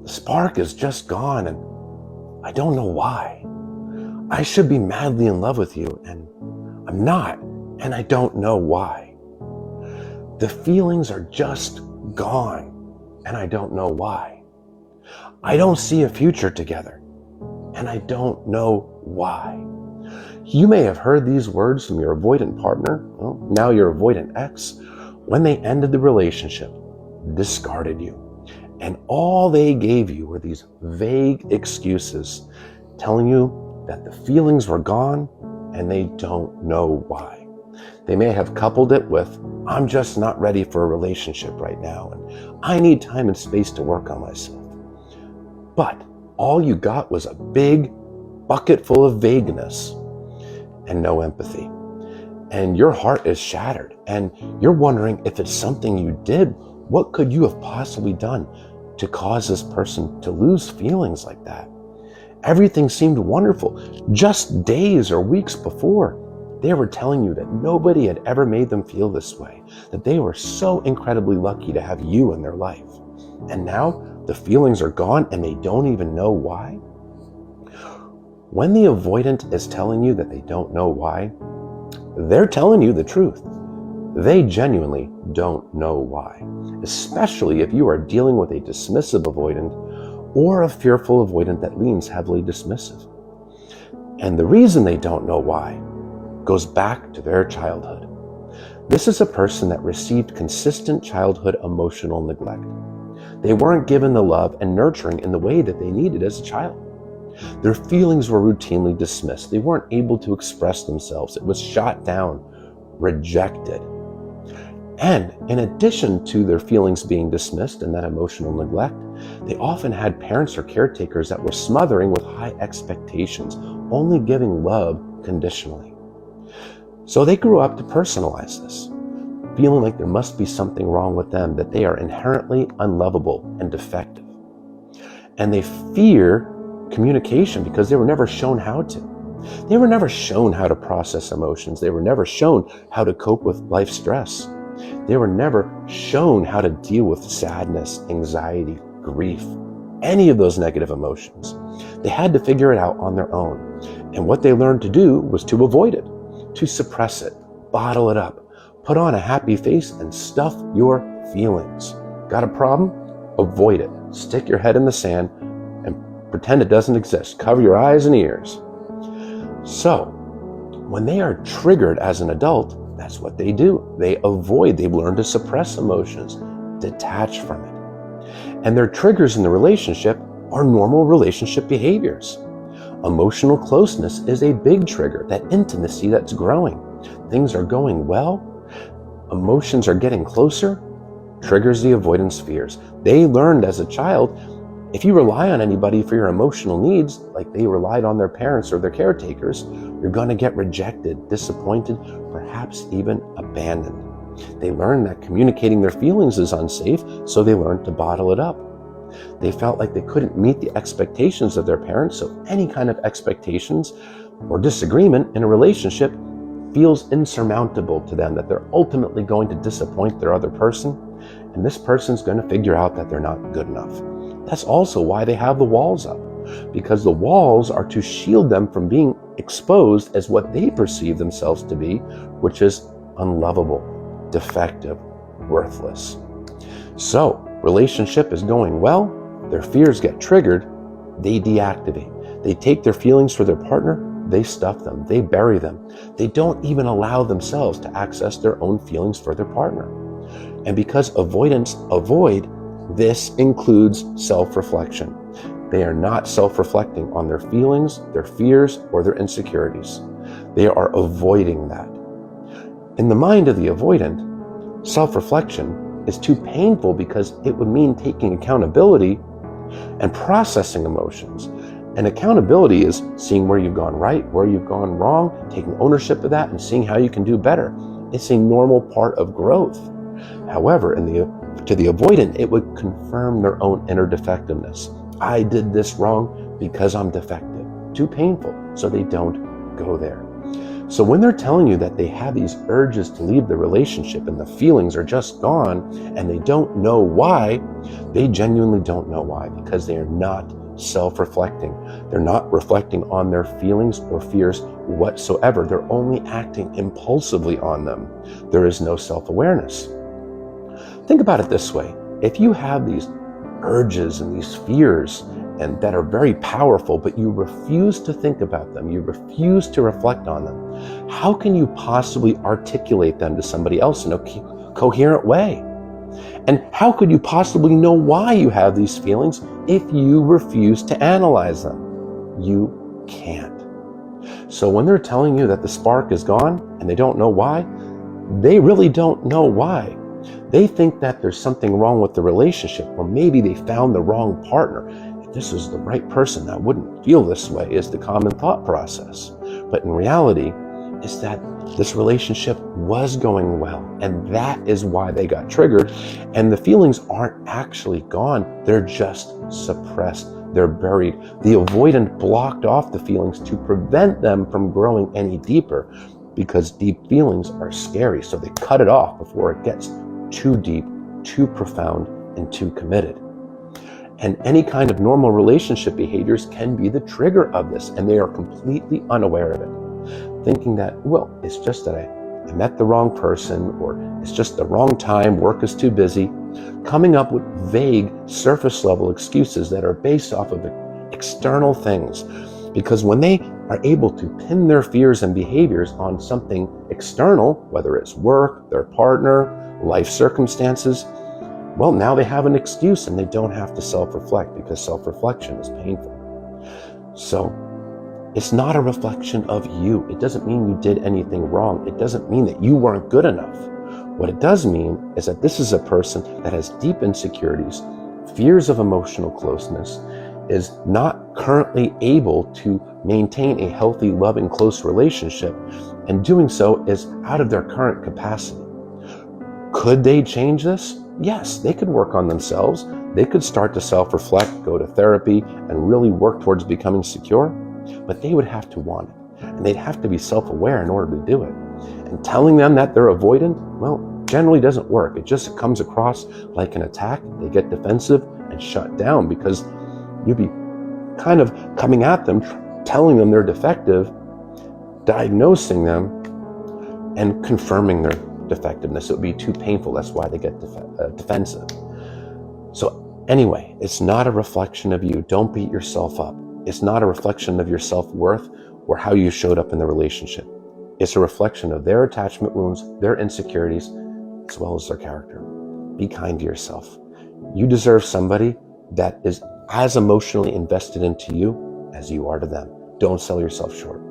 The spark is just gone and I don't know why. I should be madly in love with you and I'm not, and I don't know why. The feelings are just gone and I don't know why. I don't see a future together and I don't know why. You may have heard these words from your avoidant partner, well, now your avoidant ex, when they ended the relationship, discarded you. And all they gave you were these vague excuses telling you that the feelings were gone and they don't know why. They may have coupled it with, I'm just not ready for a relationship right now and I need time and space to work on myself. But all you got was a big bucket full of vagueness and no empathy. And your heart is shattered and you're wondering if it's something you did. What could you have possibly done to cause this person to lose feelings like that? Everything seemed wonderful. Just days or weeks before, they were telling you that nobody had ever made them feel this way, that they were so incredibly lucky to have you in their life. And now the feelings are gone and they don't even know why. When the avoidant is telling you that they don't know why, they're telling you the truth. They genuinely don't know why, especially if you are dealing with a dismissive avoidant or a fearful avoidant that leans heavily dismissive. And the reason they don't know why goes back to their childhood. This is a person that received consistent childhood emotional neglect. They weren't given the love and nurturing in the way that they needed as a child. Their feelings were routinely dismissed. They weren't able to express themselves. It was shot down, rejected. And in addition to their feelings being dismissed and that emotional neglect, they often had parents or caretakers that were smothering with high expectations, only giving love conditionally. So they grew up to personalize this, feeling like there must be something wrong with them, that they are inherently unlovable and defective. And they fear communication because they were never shown how to. They were never shown how to process emotions. They were never shown how to cope with life stress. They were never shown how to deal with sadness, anxiety, grief, any of those negative emotions. They had to figure it out on their own. And what they learned to do was to avoid it, to suppress it, bottle it up, put on a happy face and stuff your feelings. Got a problem? Avoid it. Stick your head in the sand and pretend it doesn't exist. Cover your eyes and ears. So, when they are triggered as an adult, that's what they do. They avoid, they learn to suppress emotions, detach from it. And their triggers in the relationship are normal relationship behaviors. Emotional closeness is a big trigger, that intimacy that's growing. Things are going well, emotions are getting closer, triggers the avoidance fears. They learned as a child, if you rely on anybody for your emotional needs, like they relied on their parents or their caretakers, you're going to get rejected, disappointed, perhaps even abandoned. They learned that communicating their feelings is unsafe, so they learned to bottle it up. They felt like they couldn't meet the expectations of their parents, so any kind of expectations or disagreement in a relationship feels insurmountable to them, that they're ultimately going to disappoint their other person, and this person's going to figure out that they're not good enough. That's also why they have the walls up, because the walls are to shield them from being exposed as what they perceive themselves to be, which is unlovable, defective, worthless. So, relationship is going well, their fears get triggered, they deactivate. They take their feelings for their partner, they stuff them, they bury them. They don't even allow themselves to access their own feelings for their partner. And because avoidants avoid, this includes self-reflection. They are not self-reflecting on their feelings, their fears, or their insecurities. They are avoiding that. In the mind of the avoidant, self-reflection is too painful because it would mean taking accountability and processing emotions. And accountability is seeing where you've gone right, where you've gone wrong, taking ownership of that and seeing how you can do better. It's a normal part of growth. However, to the avoidant, it would confirm their own inner defectiveness. I did this wrong because I'm defective. Too painful, so they don't go there. So when they're telling you that they have these urges to leave the relationship and the feelings are just gone and they don't know why, they genuinely don't know why, because they are not self-reflecting. They're not reflecting on their feelings or fears whatsoever. They're only acting impulsively on them. There is no self-awareness. Think about it this way. If you have these urges and these fears and that are very powerful, but you refuse to think about them, you refuse to reflect on them, how can you possibly articulate them to somebody else in a coherent way? And how could you possibly know why you have these feelings if you refuse to analyze them? You can't. So when they're telling you that the spark is gone and they don't know why, they really don't know why. They think that there's something wrong with the relationship, or maybe they found the wrong partner. If this is the right person, that wouldn't feel this way, is the common thought process. But in reality, is that this relationship was going well, and that is why they got triggered. And the feelings aren't actually gone, they're just suppressed, they're buried. The avoidant blocked off the feelings to prevent them from growing any deeper, because deep feelings are scary, so they cut it off before it gets too deep, too profound, and too committed. And any kind of normal relationship behaviors can be the trigger of this, and they are completely unaware of it, thinking that, well, it's just that I met the wrong person, or it's just the wrong time, work is too busy, coming up with vague, surface level excuses that are based off of external things. Because when they are able to pin their fears and behaviors on something external, whether it's work, their partner, life circumstances, well, now they have an excuse and they don't have to self-reflect, because self-reflection is painful. So it's not a reflection of you. It doesn't mean you did anything wrong. It doesn't mean that you weren't good enough. What it does mean is that this is a person that has deep insecurities, fears of emotional closeness, is not currently able to maintain a healthy, loving, close relationship, and doing so is out of their current capacity. Could they change this? Yes, they could work on themselves. They could start to self-reflect, go to therapy, and really work towards becoming secure, but they would have to want it, and they'd have to be self-aware in order to do it. And telling them that they're avoidant, well, generally doesn't work. It just comes across like an attack. They get defensive and shut down, because you'd be kind of coming at them, telling them they're defective, diagnosing them, and confirming their defectiveness. It would be too painful. That's why they get defensive. So anyway, it's not a reflection of you. Don't beat yourself up. It's not a reflection of your self-worth or how you showed up in the relationship. It's a reflection of their attachment wounds, their insecurities, as well as their character. Be kind to yourself. You deserve somebody that is as emotionally invested into you as you are to them. Don't sell yourself short.